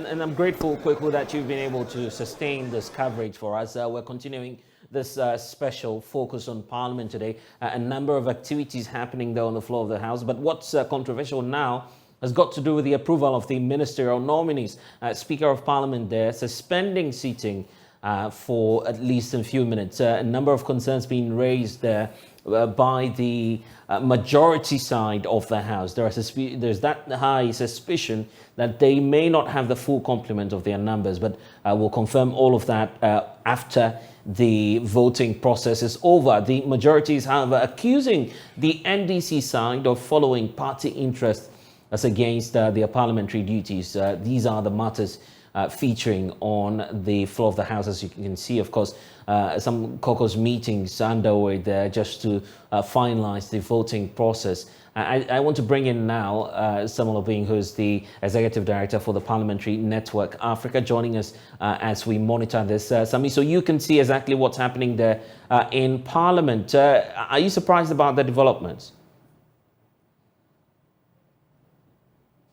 and I'm grateful, Kweku, that you've been able to sustain this coverage for us. We're continuing this special focus on Parliament today. A number of activities happening there on the floor of the House. But what's controversial now has got to do with the approval of the ministerial nominees. Speaker of Parliament there suspending seating for at least a few minutes. A number of concerns being raised there by the majority side of the House. There's that high suspicion that they may not have the full complement of their numbers, but we'll confirm all of that after the voting process is over. The majority is, however, accusing the NDC side of following party interest as against their parliamentary duties. These are the matters featuring on the floor of the House. As you can see, of course, some caucus meetings underway there just to finalize the voting process. I want to bring in now Samuel Obing, who's the Executive Director for the Parliamentary Network Africa, joining us as we monitor this. Sami, so you can see exactly what's happening there in Parliament. Are you surprised about the developments?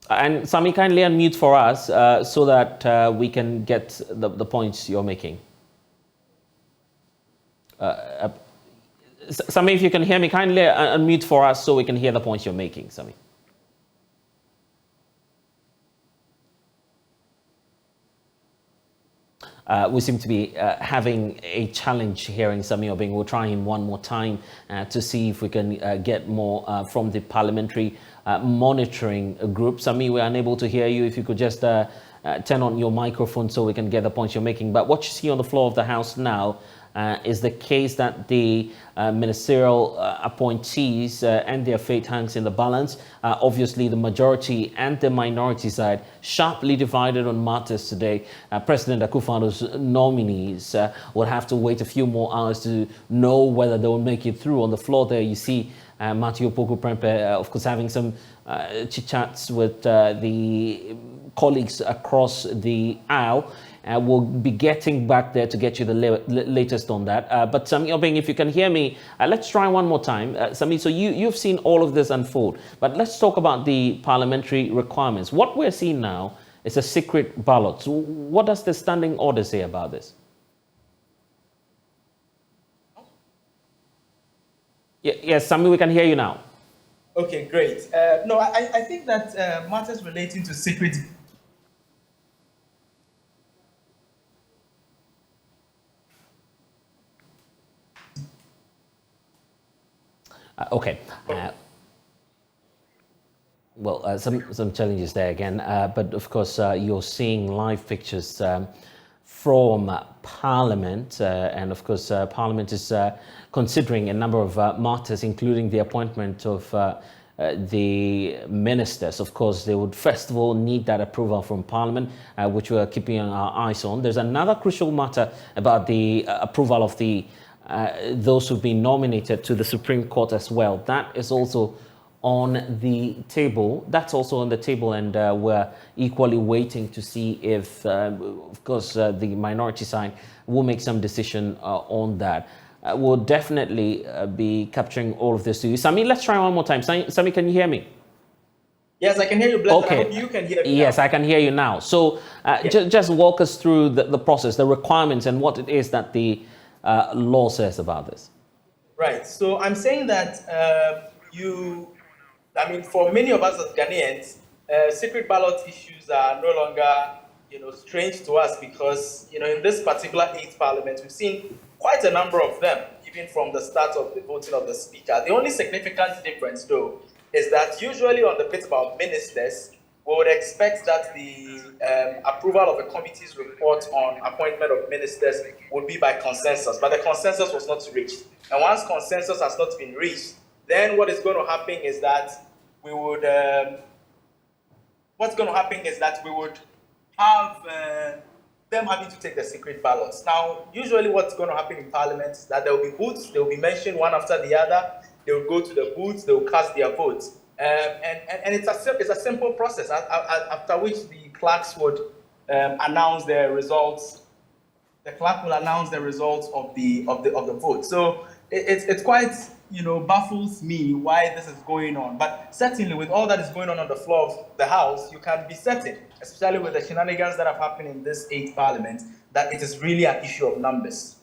And Sami, kindly unmute for us so that we can get the points you're making. Sami, if you can hear me, kindly unmute for us so we can hear the points you're making, Sami. We seem to be having a challenge hearing Sami Obing. We'll try him one more time to see if we can get more from the parliamentary monitoring group. Sami, we're unable to hear you. If you could just turn on your microphone so we can get the points you're making. But what you see on the floor of the House now is the case that the ministerial appointees and their fate hangs in the balance. Obviously, the majority and the minority side sharply divided on matters today. President Akufo-Addo's nominees will have to wait a few more hours to know whether they will make it through. On the floor there, you see Matthew Opoku-Prempeh, of course, having some chit-chats with the colleagues across the aisle. We'll be getting back there to get you the latest on that. But Sami Obing, if you can hear me, let's try one more time. Sami, so you've seen all of this unfold, but let's talk about the parliamentary requirements. What we're seeing now is a secret ballot. So what does the standing order say about this? Yes, Sami, we can hear you now. Okay, great. No, I think that matters relating to secret. Okay. Well, some challenges there again, but of course you're seeing live pictures from Parliament, and of course Parliament is considering a number of matters, including the appointment of the ministers. Of course, they would first of all need that approval from Parliament, which we're keeping our eyes on. There's another crucial matter about the approval of the those who've been nominated to the Supreme Court as well. That is also on the table. That's also on the table, and we're equally waiting to see if, of course, the minority side will make some decision on that. We'll definitely be capturing all of this to you. Sami, let's try one more time. Sami, can you hear me? Yes, I can hear you, Blessed. Okay. I hope you can hear me. Yes, now. I can hear you now. So just walk us through the process, the requirements, and what it is that the law says about this. Right. So I'm saying that for many of us as Ghanaians, secret ballot issues are no longer, strange to us because, in this particular 8th Parliament, we've seen quite a number of them, even from the start of the voting of the Speaker. The only significant difference, though, is that usually on the bit about ministers, we would expect that the approval of a committee's report on appointment of ministers would be by consensus, but the consensus was not reached. And once consensus has not been reached, then what is going to happen is that we would have them having to take the secret ballots. Now, usually what's going to happen in Parliament is that there will be booths, they will be mentioned one after the other, they will go to the booths, they will cast their votes. And it's a simple process, after which the clerks would announce their results. The clerk will announce the results of the vote. So it's quite, baffles me why this is going on. But certainly, with all that is going on the floor of the House, you can be certain, especially with the shenanigans that have happened in this 8th Parliament, that it is really an issue of numbers.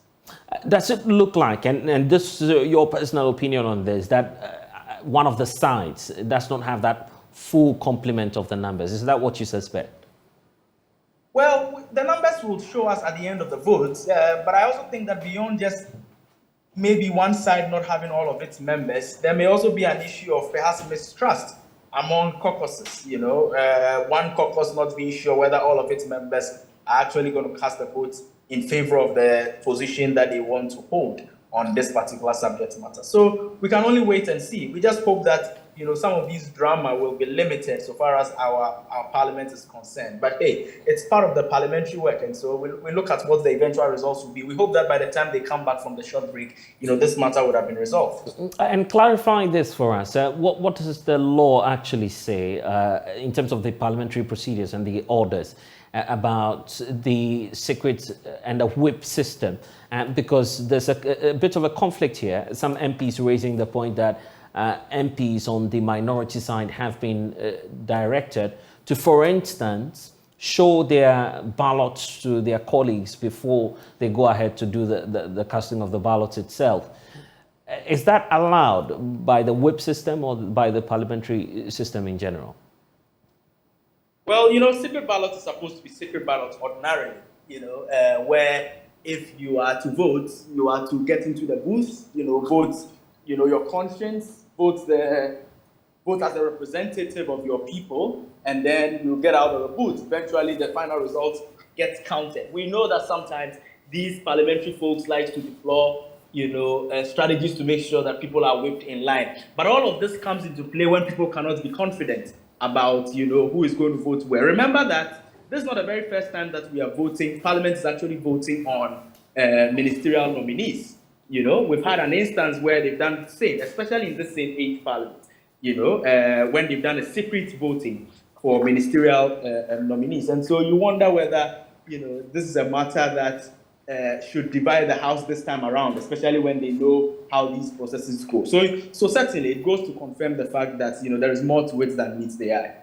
Does it look like, and this is your personal opinion on this, that one of the sides does not have that full complement of the numbers? Is that what you suspect? Well, the numbers will show us at the end of the vote, but I also think that beyond just maybe one side not having all of its members, there may also be an issue of perhaps mistrust among caucuses. One caucus not being sure whether all of its members are actually going to cast a vote in favor of the position that they want to hold on this particular subject matter. So we can only wait and see. We just hope that some of these drama will be limited so far as our parliament is concerned. But hey, it's part of the parliamentary work, and so we look at what the eventual results will be. We hope that by the time they come back from the short break, this matter would have been resolved. And clarifying this for us, what does the law actually say in terms of the parliamentary procedures and the orders about the secret and the whip system? Because there's a bit of a conflict here. Some MPs raising the point that MPs on the minority side have been directed to, for instance, show their ballots to their colleagues before they go ahead to do the casting of the ballots itself. Is that allowed by the whip system or by the parliamentary system in general? Well, secret ballots are supposed to be secret ballots ordinarily, where if you are to vote, you are to get into the booth, vote, your conscience, vote as a representative of your people, and then you get out of the booth. Eventually, the final result gets counted. We know that sometimes these parliamentary folks like to deploy, strategies to make sure that people are whipped in line. But all of this comes into play when people cannot be confident about, who is going to vote where. Remember that this is not the very first time that we are voting. Parliament is actually voting on ministerial nominees. We've had an instance where they've done the same, especially in this same 8th Parliament, when they've done a secret voting for ministerial nominees. And so you wonder whether, this is a matter that should divide the House this time around, especially when they know how these processes go. So certainly it goes to confirm the fact that, there is more to it than meets the eye.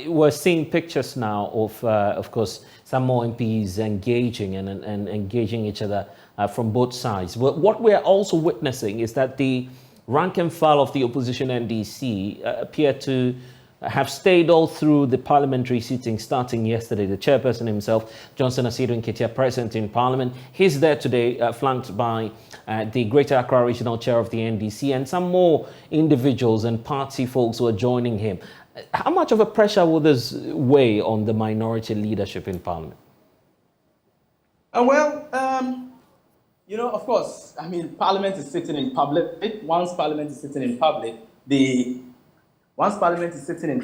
We're seeing pictures now of course, some more MPs engaging and engaging each other from both sides. But what we're also witnessing is that the rank and file of the opposition NDC appear to have stayed all through the parliamentary sitting starting yesterday. The chairperson himself, Johnson Asido Nketia, present in Parliament. He's there today, flanked by the Greater Accra Regional Chair of the NDC and some more individuals and party folks who are joining him. How much of a pressure will this weigh on the minority leadership in Parliament? Of course, Parliament is sitting in public. Once Parliament is sitting in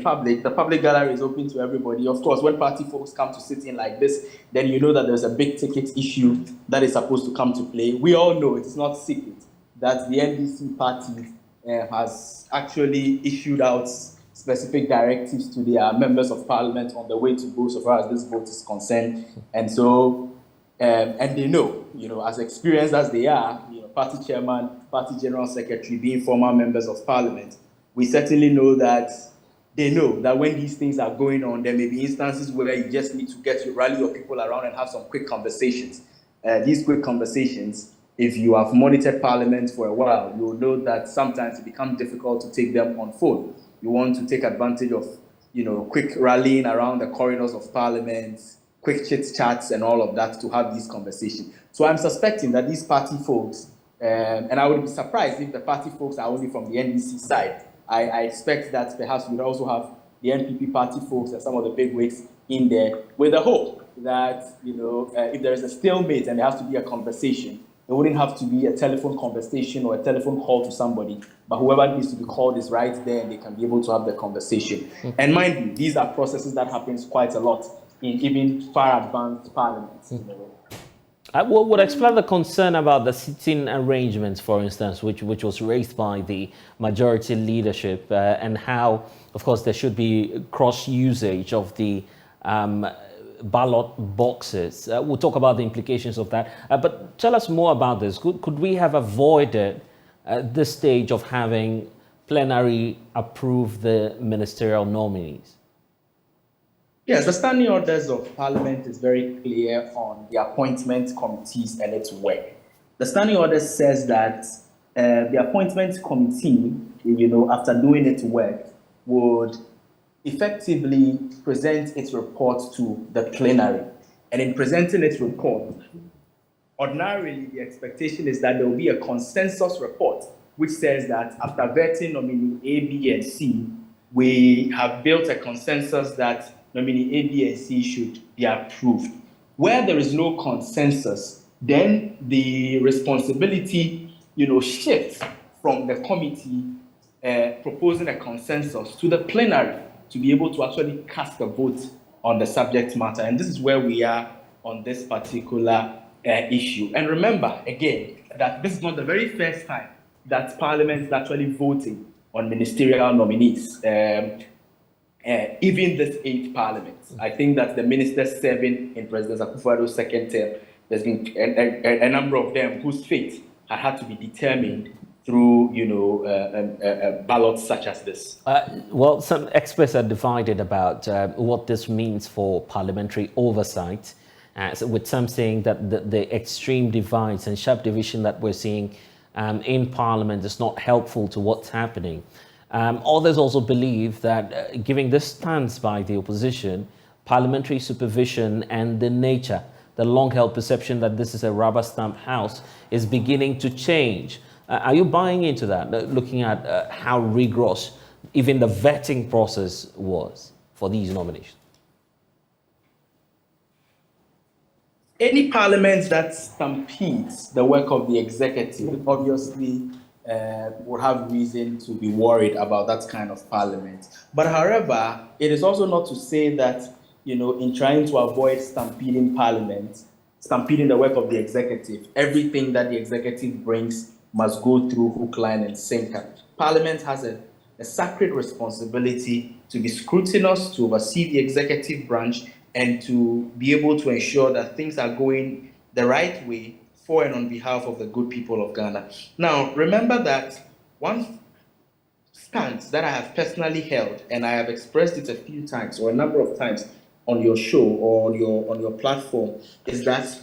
public, the public gallery is open to everybody. Of course, when party folks come to sit in like this, then you know that there's a big ticket issue that is supposed to come to play. We all know, it's not secret, that the NDC party has actually issued out specific directives to their members of Parliament on the way to go so far as this vote is concerned. And so, and they know, as experienced as they are, party chairman, party general secretary, being former members of Parliament, we certainly know that they know that when these things are going on, there may be instances where you just need to rally your people around and have some quick conversations. These quick conversations, if you have monitored Parliament for a while, you will know that sometimes it becomes difficult to take them on phone. You want to take advantage of, quick rallying around the corridors of Parliament, quick chit-chats and all of that to have these conversations. So I'm suspecting that these party folks, and I would be surprised if the party folks are only from the NDC side. I expect that perhaps we'd also have the NPP party folks and some of the bigwigs in there with the hope that, if there is a stalemate and there has to be a conversation, it wouldn't have to be a telephone conversation or a telephone call to somebody, but whoever needs to be called is right there and they can be able to have the conversation. Mm-hmm. And mind you, these are processes that happens quite a lot in even far advanced parliaments. I would explain the concern about the sitting arrangements, for instance, which was raised by the majority leadership, and how, of course, there should be cross usage of the ballot boxes. We'll talk about the implications of that. But tell us more about this. Could we have avoided this stage of having plenary approve the ministerial nominees? Yes, the standing orders of Parliament is very clear on the appointment committees and its work. The standing order says that the appointment committee, after doing its work, would effectively present its report to the plenary. And in presenting its report, ordinarily the expectation is that there will be a consensus report which says that after vetting nominee A, B, and C, we have built a consensus that nominee A, B, and C should be approved. Where there is no consensus, then the responsibility, shifts from the committee proposing a consensus to the plenary to be able to actually cast a vote on the subject matter. And this is where we are on this particular issue. And remember, again, that this is not the very first time that Parliament is actually voting on ministerial nominees. Even this 8th Parliament. I think that the ministers serving in President Akufo-Addo's second term, there's been a number of them whose fate had to be determined through, ballots such as this. Well, some experts are divided about what this means for parliamentary oversight, with some saying that the extreme divides and sharp division that we're seeing in Parliament is not helpful to what's happening. Others also believe that giving this stance by the opposition, parliamentary supervision and the long-held perception that this is a rubber stamp house is beginning to change. Are you buying into that, looking at how rigorous even the vetting process was for these nominations? Any parliament that stampedes the work of the executive obviously would have reason to be worried about that kind of parliament. But however, it is also not to say that, in trying to avoid stampeding parliament, stampeding the work of the executive, everything that the executive brings must go through hook, line, and sinker. Parliament has a sacred responsibility to be scrutinous, to oversee the executive branch, and to be able to ensure that things are going the right way for and on behalf of the good people of Ghana. Now, remember that one stance that I have personally held, and I have expressed it a few times or a number of times on your show or on your platform, is that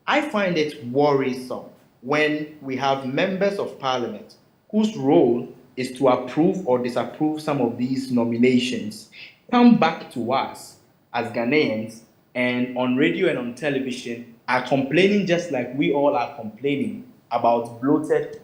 I find it worrisome when we have members of parliament whose role is to approve or disapprove some of these nominations come back to us as Ghanaians and on radio and on television are complaining just like we all are complaining about bloated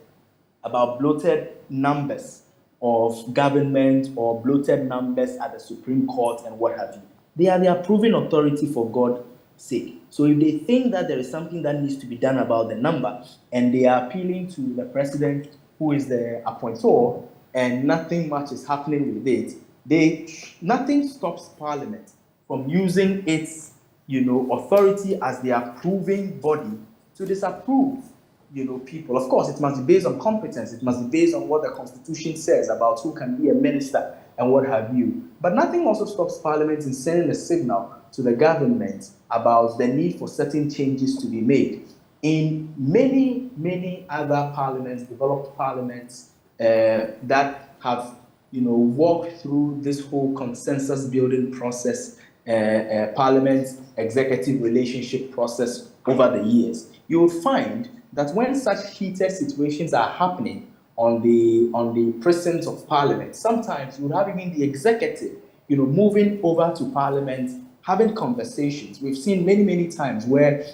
numbers of government or bloated numbers at the Supreme Court and what have you. They are the approving authority for God's sake. So if they think that there is something that needs to be done about the number and they are appealing to the president who is the appointor and nothing much is happening with it, nothing stops Parliament from using its authority as the approving body to disapprove people. Of course, it must be based on competence. It must be based on what the Constitution says about who can be a minister and what have you. But nothing also stops Parliament in sending a signal to the government about the need for certain changes to be made. In many, many other parliaments, developed parliaments that have walked through this whole consensus building process, parliament executive relationship process over the years, you will find that when such heated situations are happening on the presence of parliament, sometimes you would have even the executive, moving over to parliament, having conversations. We've seen many, many times where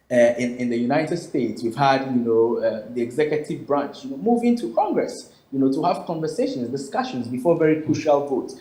in the United States, we've had, the executive branch, moving to Congress, to have conversations, discussions before very crucial votes,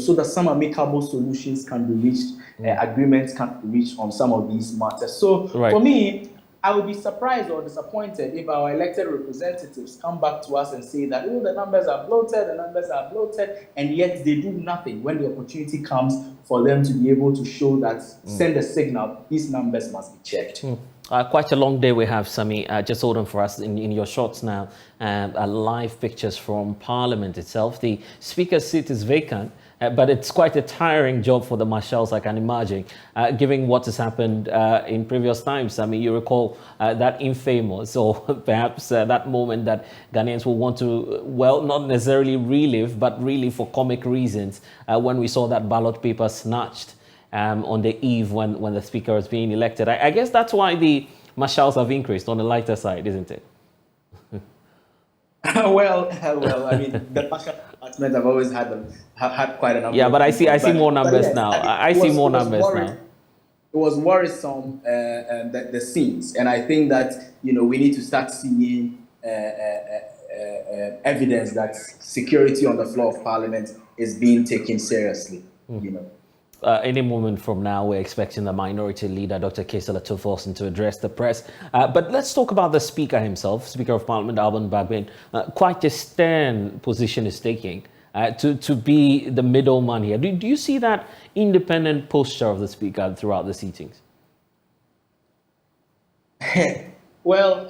so that some amicable solutions can be reached, agreements can be reached on some of these matters. So for me, I would be surprised or disappointed if our elected representatives come back to us and say that, the numbers are bloated, and yet they do nothing when the opportunity comes for them to be able to show that, send a signal, these numbers must be checked. Quite a long day we have, Sami. Just hold on for us in your shots now. Live pictures from Parliament itself. The Speaker's seat is vacant, but it's quite a tiring job for the marshals, I can imagine, given what has happened in previous times. I mean, you recall that infamous, or perhaps that moment that Ghanaians will want to, well, not necessarily relive, but really for comic reasons, when we saw that ballot paper snatched on the eve when the speaker was being elected. I guess that's why the marshals have increased on the lighter side, isn't it? well, I mean, the marshal department have always had quite a number. Yeah, but I see more numbers yes, now. I see more numbers now. It was worrisome, the scenes, and I think that we need to start seeing evidence that security on the floor of Parliament is being taken seriously. Any moment from now, we're expecting the minority leader, Dr. Kesela Tuforsen, to address the press. But let's talk about the Speaker himself, Speaker of Parliament, Alban Bagbin. Quite a stern position is taking to be the middleman here. Do you see that independent posture of the Speaker throughout the sittings? Well,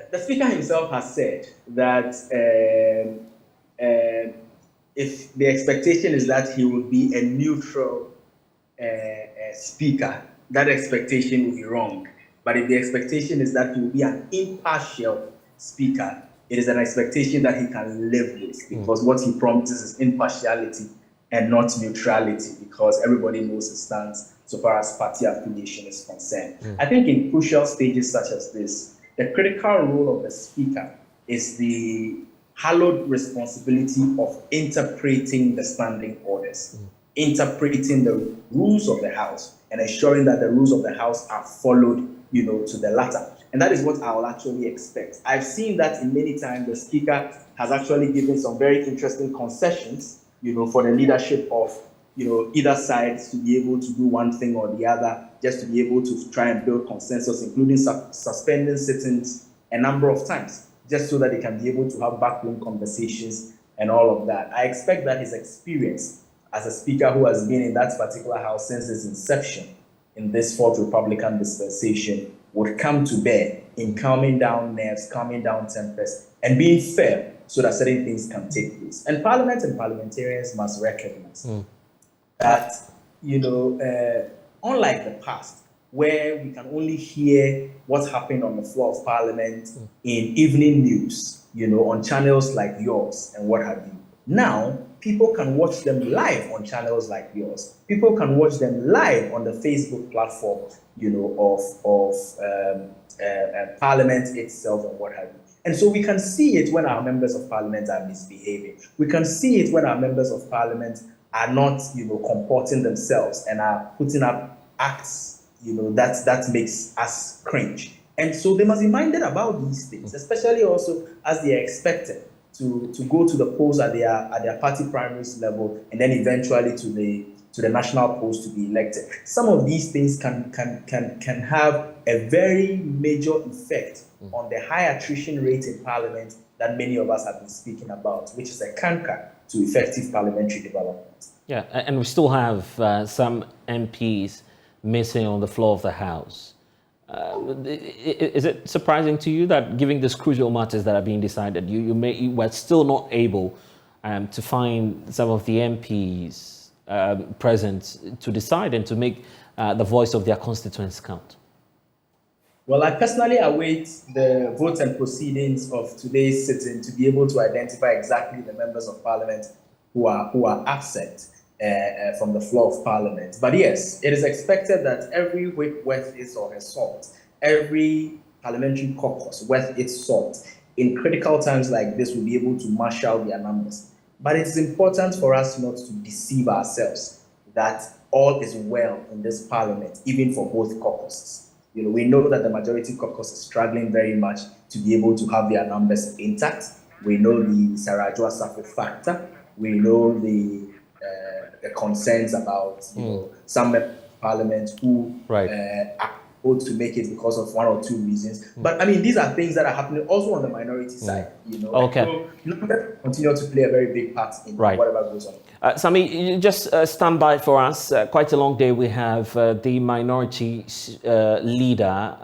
the Speaker himself has said that if the expectation is that he will be a neutral speaker, that expectation will be wrong. But if the expectation is that he will be an impartial speaker, it is an expectation that he can live with, because what he promises is impartiality and not neutrality, because everybody knows his stance so far as party affiliation is concerned. I think in crucial stages such as this, the critical role of the speaker is the hallowed responsibility of interpreting the standing orders, interpreting the rules of the House, and ensuring that the rules of the House are followed, to the latter. And that is what I will actually expect. I've seen that in many times the Speaker has actually given some very interesting concessions, for the leadership of, either side to be able to do one thing or the other, just to be able to try and build consensus, including suspending sittings a number of times, just so that they can be able to have backroom conversations and all of that. I expect that his experience as a speaker who has been in that particular House since its inception in this fourth Republican dispensation would come to bear in calming down nerves, calming down tempers, and being fair so that certain things can take place. And Parliament and parliamentarians must recognize that, unlike the past, where we can only hear what's happened on the floor of Parliament in evening news, on channels like yours and what have you. Now, people can watch them live on channels like yours. People can watch them live on the Facebook platform, of Parliament itself and what have you. And so we can see it when our members of Parliament are misbehaving. We can see it when our members of Parliament are not, comporting themselves and are putting up acts that makes us cringe. And so they must be minded about these things, especially also as they are expected to go to the polls at their party primaries level, and then eventually to the national polls to be elected. Some of these things can have a very major effect on the high attrition rate in Parliament that many of us have been speaking about, which is a canker to effective parliamentary development. Yeah, and we still have some MPs missing on the floor of the House. Is it surprising to you that, given these crucial matters that are being decided, you were still not able to find some of the MPs present to decide and to make the voice of their constituents count? Well, I personally await the votes and proceedings of today's sitting to be able to identify exactly the members of Parliament who are absent from the floor of Parliament. But yes, it is expected that every whip worth its or her salt, every parliamentary caucus worth its salt, in critical times like this, will be able to marshal their numbers. But it's important for us not to deceive ourselves that all is well in this Parliament, even for both caucuses. We know that the majority caucus is struggling very much to be able to have their numbers intact. We know the Sarah Joa factor. We know the concerns about some Parliament who are able to make it because of one or two reasons. But I mean, these are things that are happening also on the minority side, you know. Okay. So numbers continue to play a very big part in whatever goes on. Sami, you just stand by for us. Quite a long day. We have the minority leader,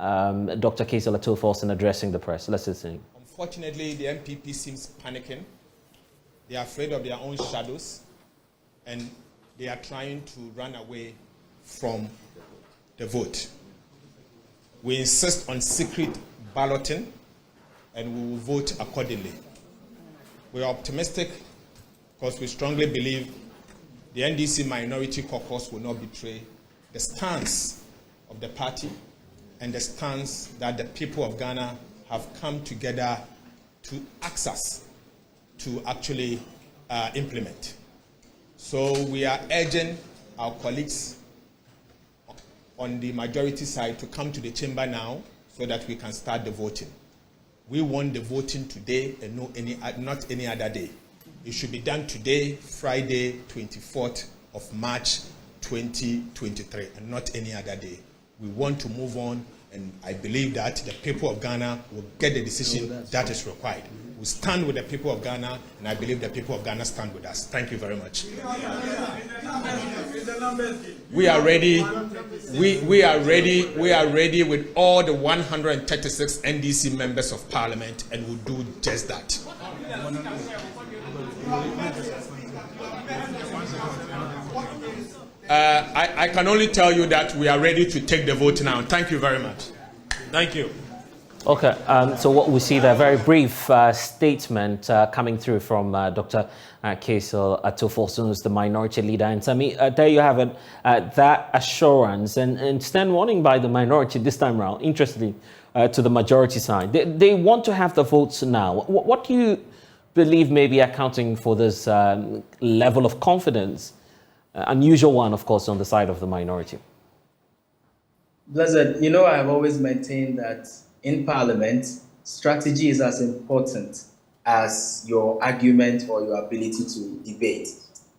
Dr. Kaysel Atuoforson, addressing the press. Let's listen. Unfortunately, the MPP seems panicking. They are afraid of their own shadows, and they are trying to run away from the vote. We insist on secret balloting, and we will vote accordingly. We are optimistic because we strongly believe the NDC Minority Caucus will not betray the stance of the party and the stance that the people of Ghana have come together to ask us to actually implement. So we are urging our colleagues on the majority side to come to the chamber now so that we can start the voting. We want the voting today and not any other day. It should be done today, Friday, 24th of March 2023, and not any other day. We want to move on, and I believe that the people of Ghana will get the decision that is required. We stand with the people of Ghana, and I believe the people of Ghana stand with us. Thank you very much. We are ready. We are ready. We are ready with all the 136 NDC members of Parliament, and we'll do just that. I can only tell you that we are ready to take the vote now. Thank you very much. Thank you. Okay, so what we see there, very brief statement coming through from Dr. Kaysel Atuoforson, who's the minority leader. And Sami, there you have it, that assurance and stand warning by the minority this time around, interestingly, to the majority side. They want to have the votes now. What do you believe may be accounting for this level of confidence? Unusual one, of course, on the side of the minority. Blessed, you know, I've always maintained that in Parliament, strategy is as important as your argument or your ability to debate.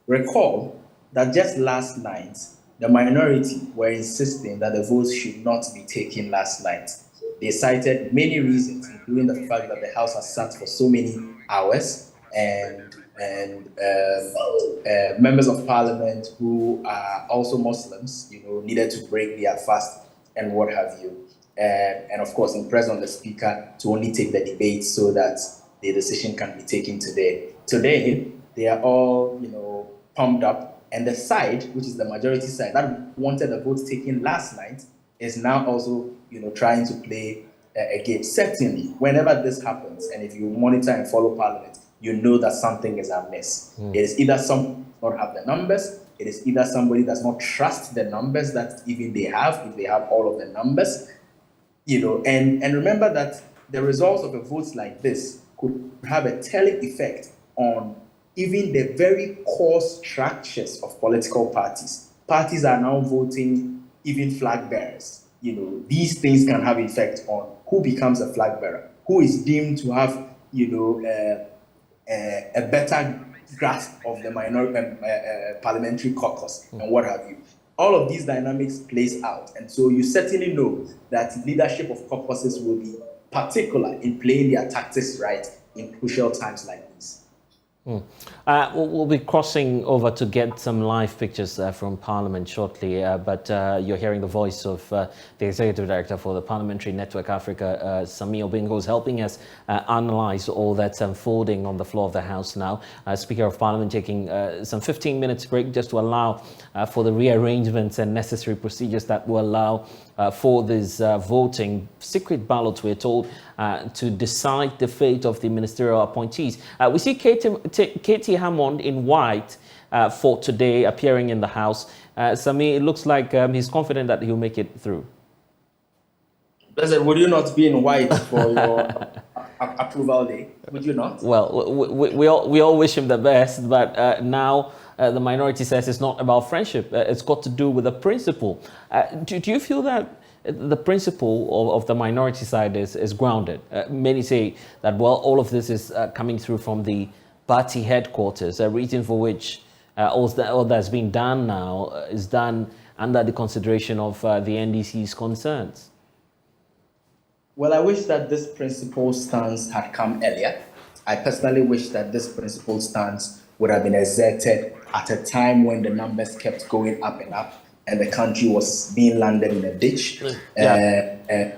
Recall that just last night, the minority were insisting that the votes should not be taken last night. They cited many reasons, including the fact that the House has sat for so many hours and members of Parliament who are also Muslims, you know, needed to break their fast and what have you. And of course, impress on the speaker to only take the debate so that the decision can be taken today. Today, they are all, you know, pumped up. And the side, which is the majority side, that wanted the votes taken last night, is now also, you know, trying to play a game. Certainly, whenever this happens, and if you monitor and follow Parliament, you know that something is amiss. It is either some don't have the numbers, it is either somebody does not trust the numbers that even they have, if they have all of the numbers, you know, and remember that the results of a vote like this could have a telling effect on even the very core structures of political parties. Parties are now voting even flag bearers. You know, these things can have effect on who becomes a flag bearer, who is deemed to have, you know, a better grasp of the parliamentary caucus and what have you. All of these dynamics plays out. And so you certainly know that leadership of caucuses will be particular in playing their tactics right in crucial times like these. We'll be crossing over to get some live pictures from Parliament shortly, but you're hearing the voice of the Executive Director for the Parliamentary Network Africa, Sami Obingo, is helping us analyze all that's unfolding on the floor of the House now. Speaker of Parliament taking some 15 minutes break just to allow for the rearrangements and necessary procedures that will allow for this voting. Secret ballots, we're told, to decide the fate of the ministerial appointees. We see Katie Hammond in white for today appearing in the House. Sami, it looks like he's confident that he'll make it through. Blessed, would you not be in white for your approval day? Would you not? Well, we all wish him the best, but now the minority says it's not about friendship. It's got to do with the principle. Do you feel that the principle of the minority side is grounded? Many say that, well, all of this is coming through from the party headquarters, a reason for which all that's being done now is done under the consideration of the NDC's concerns? Well, I wish that this principal stance had come earlier. I personally wish that this principal stance would have been exerted at a time when the numbers kept going up and up and the country was being landed in a ditch. Yeah.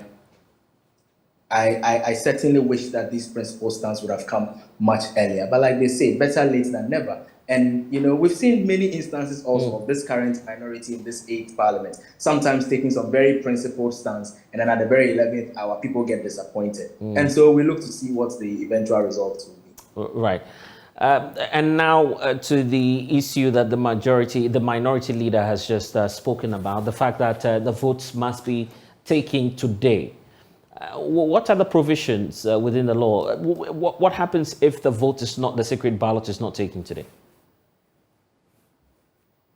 I certainly wish that this principal stance would have come much earlier. But like they say, better late than never. And, we've seen many instances also of this current minority in this 8th parliament, sometimes taking some very principled stance, and then at the very 11th hour, people get disappointed. And so we look to see what the eventual result will be. Right. And now to the issue that the minority leader has just spoken about, the fact that the votes must be taken today. What are the provisions within the law? What happens if the secret ballot is not taken today?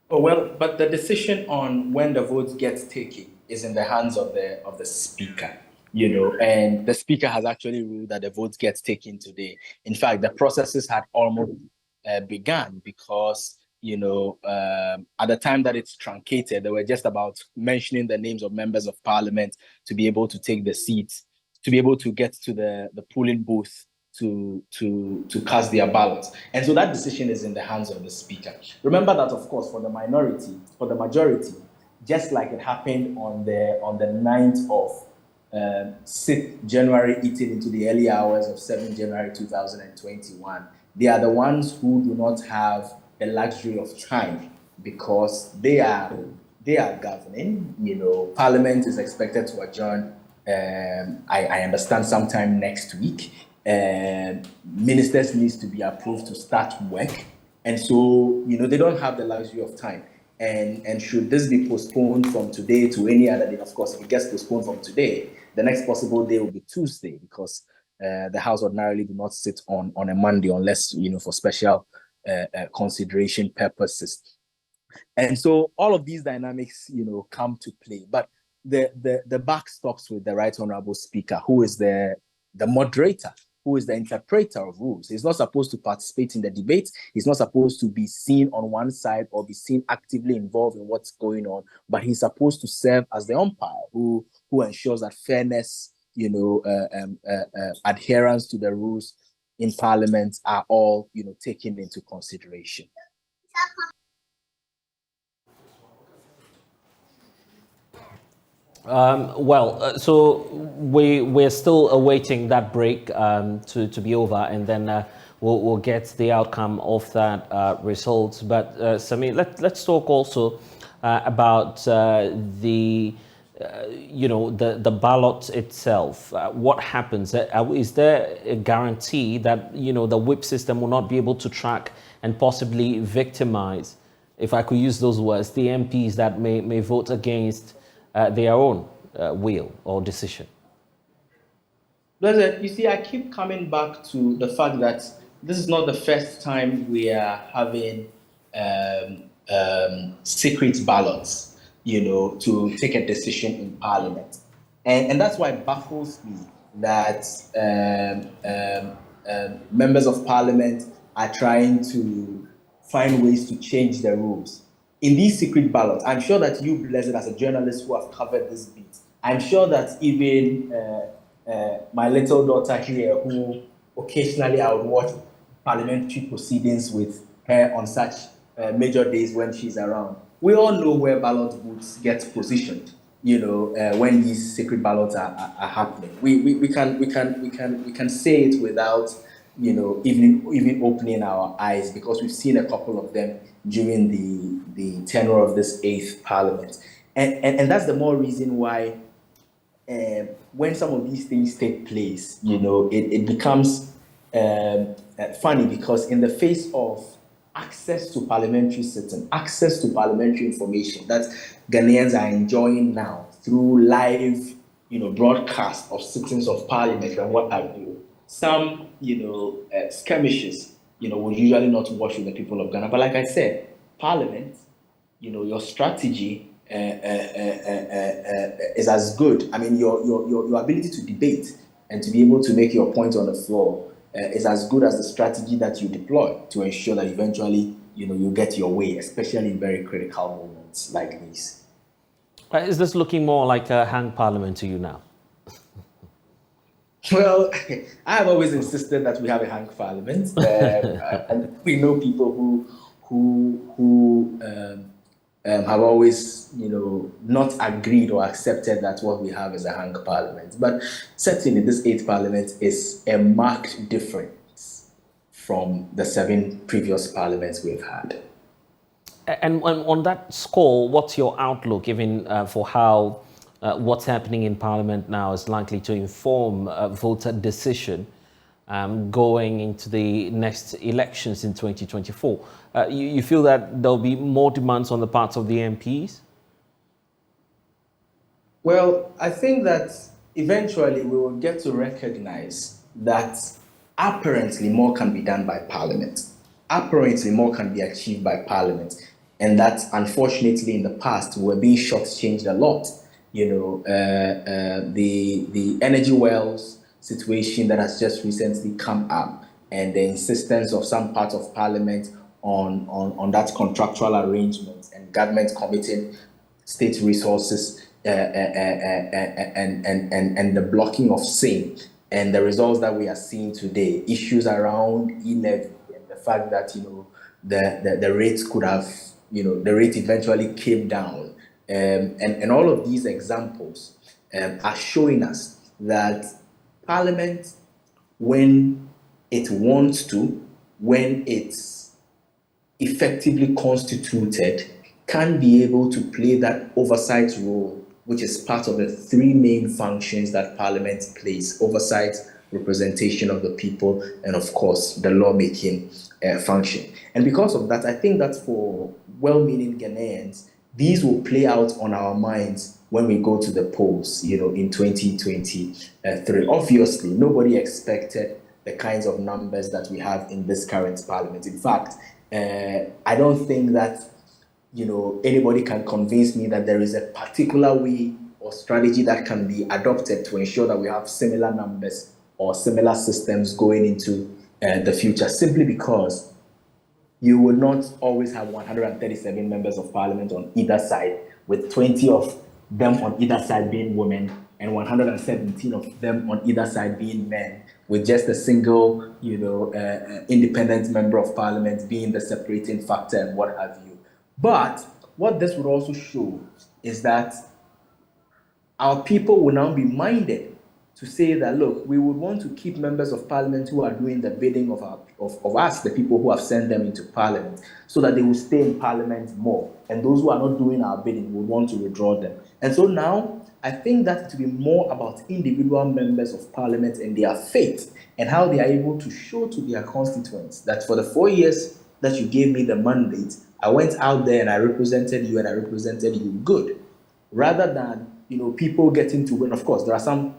Oh, well, but the decision on when the vote gets taken is in the hands of the speaker, and the speaker has actually ruled that the vote gets taken today. In fact, the processes had almost begun because, at the time that it's truncated, they were just about mentioning the names of members of parliament to be able to take the seats, to be able to get to the polling booth to cast their ballots. And so that decision is in the hands of the speaker. Remember that, of course, for the majority, just like it happened on the 9th of 6th January eating into the early hours of 7th January 2021, they are the ones who do not have the luxury of time because they are governing. Parliament is expected to adjourn, I understand, sometime next week. Ministers needs to be approved to start work, and so they don't have the luxury of time. And should this be postponed from today to any other day, of course, if it gets postponed from today, the next possible day will be Tuesday because the House ordinarily do not sit on a Monday unless for special consideration purposes. And so all of these dynamics come to play, but the buck stops with the Right Honorable Speaker, who is the moderator, who is the interpreter of rules. He's not supposed to participate in the debate. He's not supposed to be seen on one side or be seen actively involved in what's going on, but he's supposed to serve as the umpire who ensures that fairness, adherence to the rules in Parliament are all, taken into consideration. So we're still awaiting that break to be over, and then we'll get the outcome of that result. But Samir, let's talk also about the ballot itself. What happens? Is there a guarantee that the whip system will not be able to track and possibly victimize, if I could use those words, the MPs that may vote against their own will or decision? You see, I keep coming back to the fact that this is not the first time we are having secret ballots, to take a decision in Parliament. And that's why it baffles me that members of Parliament are trying to find ways to change the rules. In these secret ballots, I'm sure that you, Blessed, as a journalist who have covered this beat, I'm sure that even my little daughter here, who occasionally I would watch parliamentary proceedings with her on such major days when she's around, we all know where ballot booths get positioned. When these secret ballots are happening, we can say it without even opening our eyes, because we've seen a couple of them during the tenure of this 8th Parliament. And that's the more reason why when some of these things take place, it becomes funny, because in the face of access to parliamentary sitting, access to parliamentary information that Ghanaians are enjoying now through live, broadcast of sittings of Parliament and what have you, some, skirmishes, will usually not wash with the people of Ghana. But like I said, Parliament, your strategy is as good. I mean, your ability to debate and to be able to make your point on the floor is as good as the strategy that you deploy to ensure that eventually, you get your way, especially in very critical moments like these. Is this looking more like a hang parliament to you now? Well, I have always insisted that we have a hang parliament, and we know people who have always, not agreed or accepted that what we have is a hang parliament. But certainly, this 8th parliament is a marked difference from the 7 previous parliaments we've had. And on that score, what's your outlook, even for how what's happening in Parliament now is likely to inform voter decision going into the next elections in 2024? You feel that there'll be more demands on the part of the MPs? Well, I think that eventually we will get to recognize that apparently more can be done by Parliament. Apparently more can be achieved by Parliament. And that, unfortunately, in the past, we're being shortchanged a lot. The energy wells situation that has just recently come up, and the insistence of some parts of Parliament on that contractual arrangement, and government committing state resources and the blocking of same, and the results that we are seeing today, issues around e-levy, and the fact that the rates could have, the rate eventually came down, and all of these examples are showing us that Parliament, when it wants to, when it's effectively constituted, can be able to play that oversight role, which is part of the 3 main functions that Parliament plays: oversight, representation of the people, and of course the lawmaking function. And because of that, I think that for well-meaning Ghanaians, these will play out on our minds when we go to the polls, in 2023. Obviously, nobody expected the kinds of numbers that we have in this current Parliament. In fact, I don't think that anybody can convince me that there is a particular way or strategy that can be adopted to ensure that we have similar numbers or similar systems going into the future, simply because you will not always have 137 members of Parliament on either side, with 20 of them on either side being women and 117 of them on either side being men, with just a single, independent member of Parliament being the separating factor and what have you. But what this would also show is that our people will now be minded to say that, look, we would want to keep members of Parliament who are doing the bidding of us, the people who have sent them into Parliament, so that they will stay in Parliament more. And those who are not doing our bidding would want to withdraw them. And so now, I think that to be more about individual members of Parliament and their faith, and how they are able to show to their constituents that for the 4 years that you gave me the mandate, I went out there and I represented you, and I represented you good, rather than people getting to win. Of course, there are some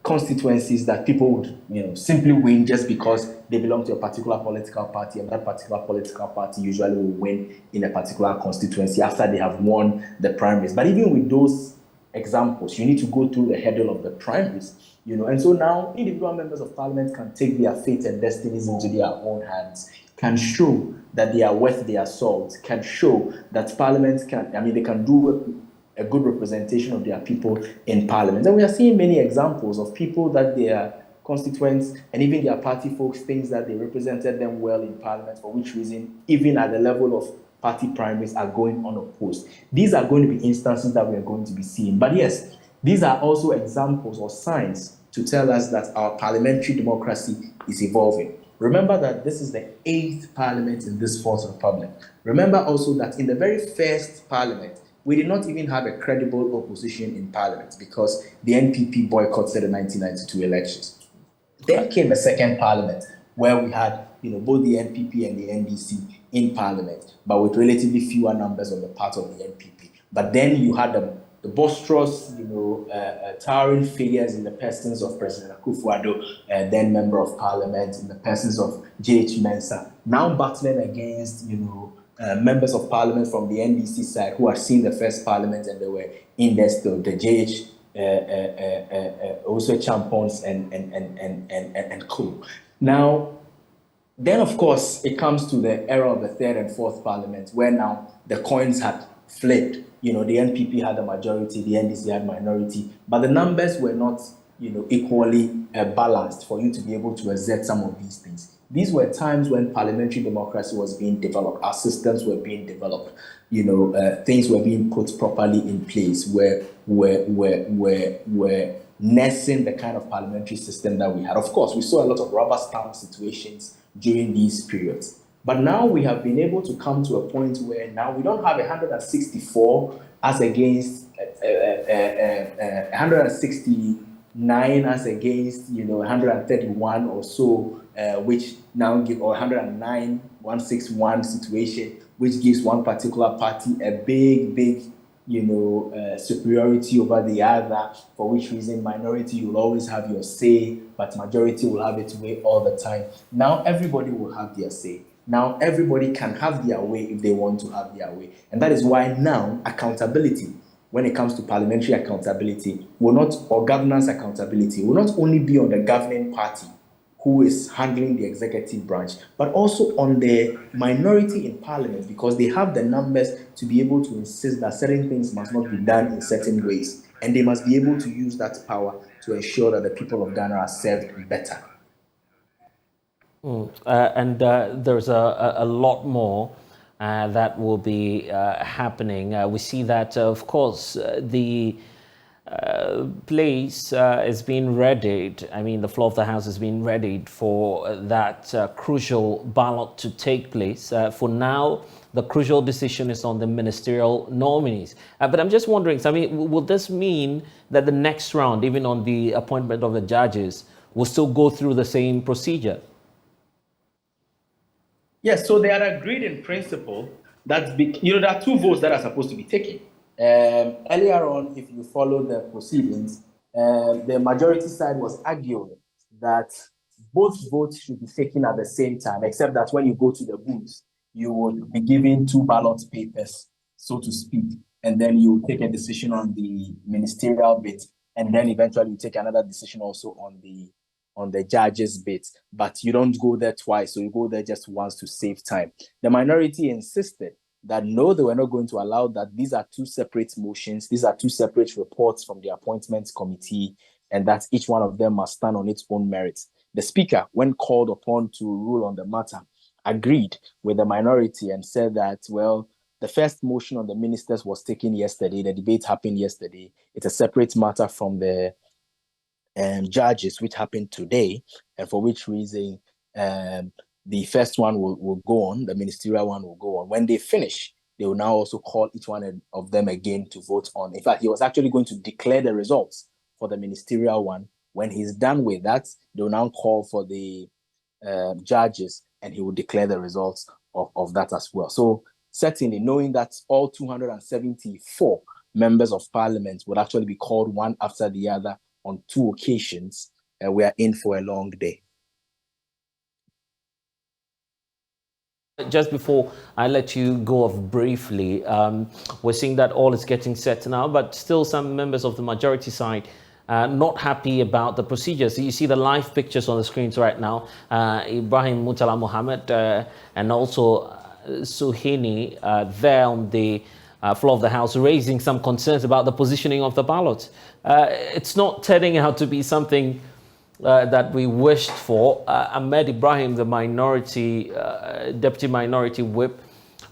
constituencies that people would simply win just because they belong to a particular political party, and that particular political party usually will win in a particular constituency after they have won the primaries. But even with those examples, you need to go through the hurdle of the primaries, and so now individual members of Parliament can take their fate and destinies into their own hands, can show that they are worth their salt, can show that Parliament they can do a good representation of their people in Parliament. And we are seeing many examples of people that their constituents and even their party folks think that they represented them well in Parliament, for which reason, even at the level of party primaries, are going unopposed. These are going to be instances that we are going to be seeing. But yes, these are also examples or signs to tell us that our parliamentary democracy is evolving. Remember that this is the 8th Parliament in this 4th Republic. Remember also that in the very first Parliament, we did not even have a credible opposition in Parliament because the NPP boycotted the 1992 elections. Then came a second Parliament where we had both the NPP and the NDC in Parliament, but with relatively fewer numbers on the part of the NPP. But then you had the boisterous, towering figures in the persons of President Akufo-Addo, then Member of Parliament, in the persons of J.H. Mensah, now battling against, members of Parliament from the NDC side who had seen the first Parliament and they were in there still, the J.H. Also Champons and co. Now, then of course, it comes to the era of the 3rd and 4th Parliament, where now the coins had flipped. the NPP had a majority, the NDC had minority, but the numbers were not, equally balanced for you to be able to exert some of these things. These were times when parliamentary democracy was being developed, our systems were being developed, things were being put properly in place, where nursing the kind of parliamentary system that we had. Of course, we saw a lot of rubber stamp situations during these periods. But now we have been able to come to a point where now we don't have 164 as against 169 as against 131 or so, which now give, or 109 161 situation, which gives one particular party a big superiority over the other, for which reason minority will always have your say, but majority will have its way all the time. Now everybody will have their say. Now everybody can have their way if they want to have their way. And that is why now accountability, when it comes to parliamentary accountability, or governance accountability, will not only be on the governing party who is handling the executive branch, but also on the minority in parliament, because they have the numbers to be able to insist that certain things must not be done in certain ways. And they must be able to use that power to ensure that the people of Ghana are served better. There's a lot more that will be happening. We see that, of course, the place is being readied. I mean, the floor of the House is being readied for that crucial ballot to take place. For now, the crucial decision is on the ministerial nominees. But I'm just wondering, will this mean that the next round, even on the appointment of the judges, will still go through the same procedure? Yes, so they are agreed in principle that there are two votes that are supposed to be taken. Earlier on, if you follow the proceedings, the majority side was arguing that both votes should be taken at the same time, except that when you go to the booth, you would be given two ballot papers, so to speak, and then you take a decision on the ministerial bit, and then eventually you take another decision also on the judges' bit, but you don't go there twice, so you go there just once to save time. The minority insisted that no, they were not going to allow that. These are two separate motions, these are two separate reports from the appointments committee, and that each one of them must stand on its own merits. The speaker, when called upon to rule on the matter, agreed with the minority and said that, well, the first motion on the ministers was taken yesterday, the debate happened yesterday, it's a separate matter from the judges, which happened today, and for which reason the first one will go on, the ministerial one will go on. When they finish, they will now also call each one of them again to vote on. In fact, he was actually going to declare the results for the ministerial one. When he's done with that, they will now call for the judges, and he will declare the results of that as well. So certainly, knowing that all 274 members of parliament would actually be called one after the other on two occasions, we are in for a long day. Just before I let you go off briefly, we're seeing that all is getting set now, but still some members of the majority side not happy about the procedures. So you see the live pictures on the screens right now. Ibrahim Mutala Mohammed and also Suhini there on the floor of the House, raising some concerns about the positioning of the ballots. It's not turning out to be something that we wished for. Ahmed Ibrahim, the minority, deputy minority whip,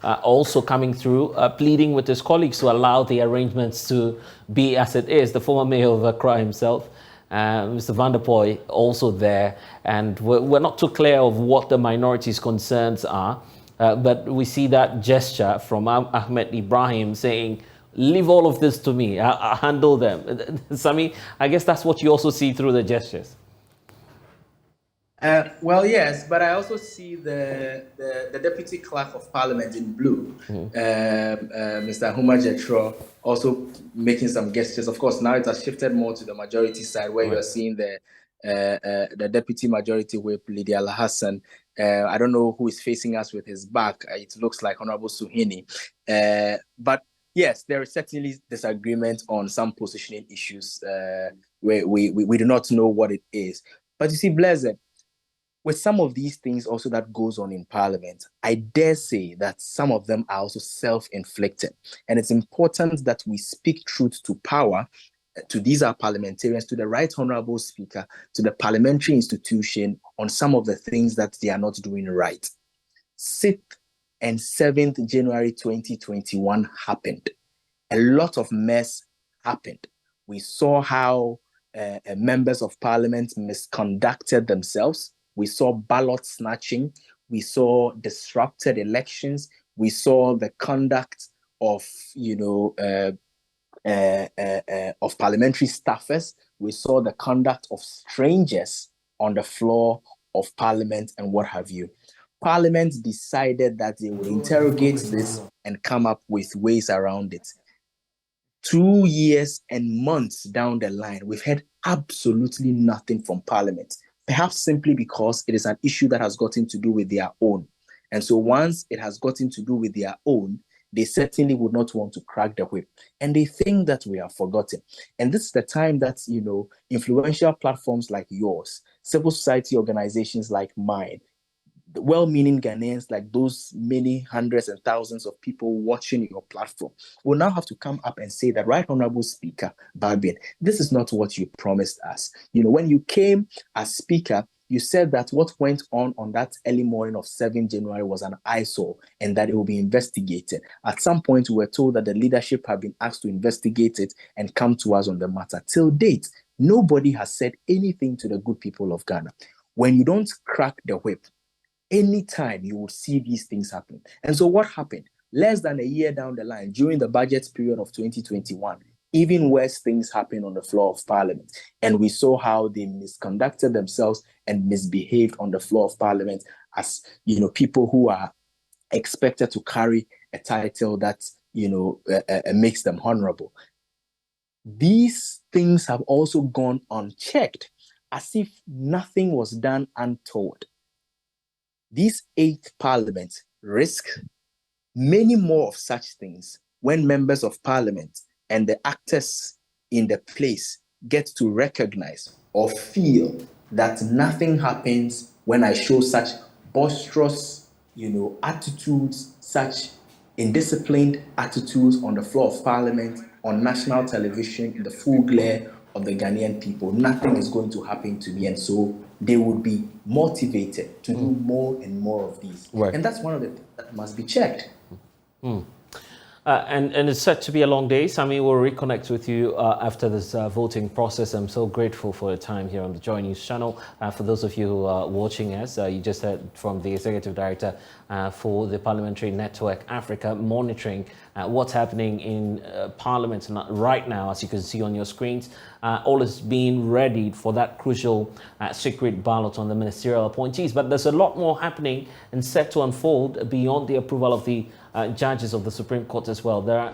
also coming through, pleading with his colleagues to allow the arrangements to be as it is. The former mayor of Accra himself, Mr. Van der Poy, also there. And we're not too clear of what the minority's concerns are. But we see that gesture from Ahmed Ibrahim saying, leave all of this to me, I'll handle them. Sami, I guess that's what you also see through the gestures. Well, yes, but I also see the Deputy Clerk of Parliament in blue, Mr. Huma Jetro, also making some gestures. Of course, now it has shifted more to the majority side, where you're seeing the Deputy Majority Whip, Lydia Al-Hassan. I don't know who is facing us with his back. It looks like Honorable Suhini. But yes, there is certainly disagreement on some positioning issues where we do not know what it is. But you see, Blessed, with some of these things also that goes on in Parliament, I dare say that some of them are also self-inflicted. And it's important that we speak truth to power, to these are parliamentarians, to the Right Honorable Speaker, to the parliamentary institution on some of the things that they are not doing right. 6th and 7th January 2021 happened. A lot of mess happened. We saw how members of parliament misconducted themselves. We saw ballot snatching. We saw disrupted elections. We saw the conduct of, of parliamentary staffers. We saw the conduct of strangers on the floor of parliament and what have you. Parliament decided that they would interrogate this and come up with ways around it. 2 years and months down the line, we've heard absolutely nothing from Parliament, perhaps simply because it is an issue that has gotten to do with their own. And so once it has gotten to do with their own, they certainly would not want to crack the whip. And they think that we are forgotten. And this is the time that, influential platforms like yours, civil society organizations like mine, well-meaning Ghanaians like those many hundreds and thousands of people watching your platform will now have to come up and say that, Right Honorable Speaker Barbien, this is not what you promised us. When you came as Speaker, you said that what went on that early morning of 7 January was an eyesore and that it will be investigated. At some point, we were told that the leadership had been asked to investigate it and come to us on the matter. Till date, nobody has said anything to the good people of Ghana. When you don't crack the whip, anytime you will see these things happen. And so what happened? Less than a year down the line, during the budget period of 2021, even worse things happened on the floor of Parliament. And we saw how they misconducted themselves and misbehaved on the floor of Parliament as, people who are expected to carry a title that, makes them honorable. These things have also gone unchecked, as if nothing was done untoward. This 8th Parliament risks many more of such things when members of Parliament and the actors in the place get to recognize or feel that nothing happens when I show such boisterous, attitudes, such indisciplined attitudes on the floor of Parliament, on national television, in the full glare of the Ghanaian people. Nothing is going to happen to me. And so they would be motivated to do more and more of these. Right. And that's one of the things that must be checked. And it's set to be a long day. Sami will reconnect with you after this voting process. I'm so grateful for your time here on the JoyNews channel. For those of you who are watching us, you just heard from the Executive Director for the Parliamentary Network Africa, monitoring what's happening in Parliament right now. As you can see on your screens, all is being readied for that crucial secret ballot on the ministerial appointees. But there's a lot more happening and set to unfold beyond the approval of the judges of the Supreme Court as well. There are